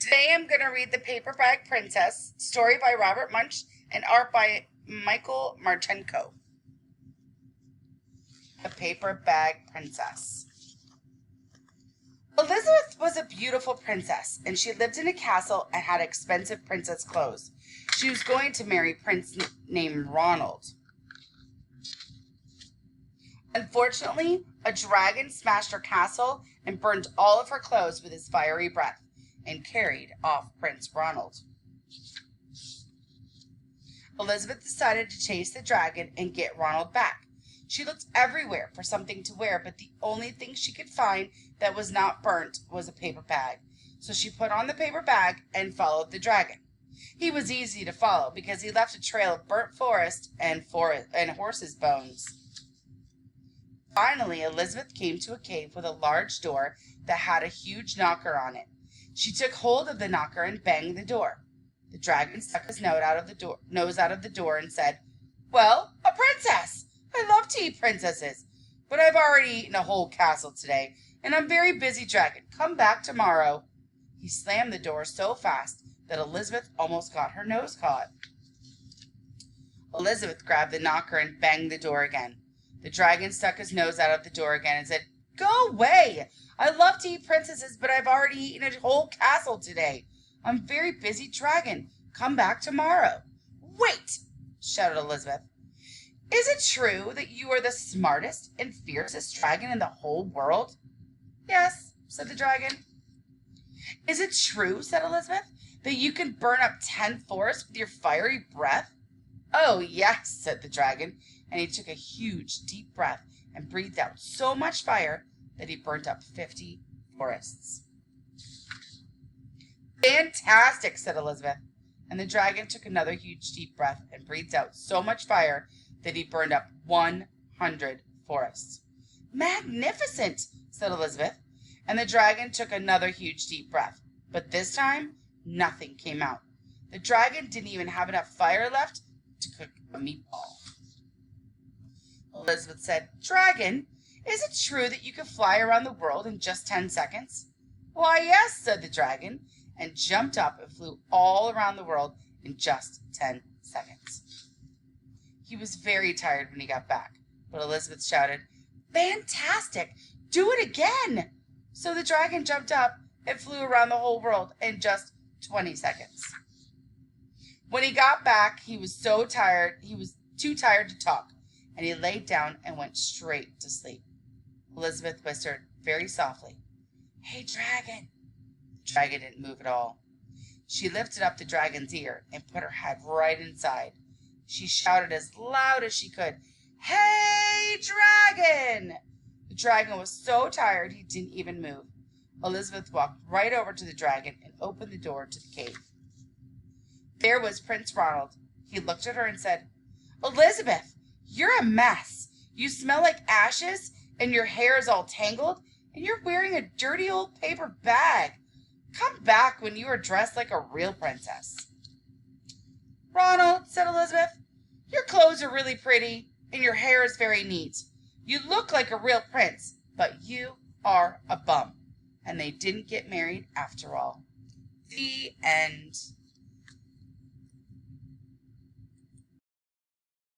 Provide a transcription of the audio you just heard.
Today I'm going to read The Paper Bag Princess, story by Robert Munsch and art by Michael Marchenko. The Paper Bag Princess. Elizabeth was a beautiful princess, and she lived in a castle and had expensive princess clothes. She was going to marry a prince named Ronald. Unfortunately, a dragon smashed her castle and burned all of her clothes with his fiery breath and carried off Prince Ronald. Elizabeth decided to chase the dragon and get Ronald back. She looked everywhere for something to wear, but the only thing she could find that was not burnt was a paper bag. So she put on the paper bag and followed the dragon. He was easy to follow because he left a trail of burnt forest and horses' bones. Finally, Elizabeth came to a cave with a large door that had a huge knocker on it. She took hold of the knocker and banged the door. The dragon stuck his nose out of the door and said, "Well, a princess! I love to eat princesses, but I've already eaten a whole castle today, and I'm very busy, dragon. Come back tomorrow." He slammed the door so fast that Elizabeth almost got her nose caught. Elizabeth grabbed the knocker and banged the door again. The dragon stuck his nose out of the door again and said, "Go away! I love to eat princesses, but I've already eaten a whole castle today. I'm very busy, dragon. Come back tomorrow." "Wait!" shouted Elizabeth. "Is it true that you are the smartest and fiercest dragon in the whole world?" "Yes," said the dragon. "Is it true," said Elizabeth, "that you can burn up 10 forests with your fiery breath?" "Oh, yes," said the dragon, and he took a huge, deep breath and breathed out so much fire that he burnt up 50 forests. "Fantastic," said Elizabeth, and the dragon took another huge, deep breath and breathed out so much fire that he burned up 100 forests. "Magnificent," said Elizabeth, and the dragon took another huge, deep breath, but this time nothing came out. The dragon didn't even have enough fire left to cook a meatball. Elizabeth said, "Dragon, is it true that you can fly around the world in just 10 seconds?" "Why, yes," said the dragon, and jumped up and flew all around the world in just 10 seconds. He was very tired when he got back, but Elizabeth shouted, "Fantastic! Do it again!" So the dragon jumped up and flew around the whole world in just 20 seconds. When he got back, he was so tired, he was too tired to talk, and he laid down and went straight to sleep. Elizabeth whispered very softly, "Hey, dragon." The dragon didn't move at all. She lifted up the dragon's ear and put her head right inside. She shouted as loud as she could, "Hey, dragon!" The dragon was so tired he didn't even move. Elizabeth walked right over to the dragon and opened the door to the cave. There was Prince Ronald. He looked at her and said, "Elizabeth, you're a mess. You smell like ashes, and your hair is all tangled, and you're wearing a dirty old paper bag. Come back when you are dressed like a real princess." "Ronald," said Elizabeth, "your clothes are really pretty, and your hair is very neat. You look like a real prince, but you are a bum." And they didn't get married after all. The end.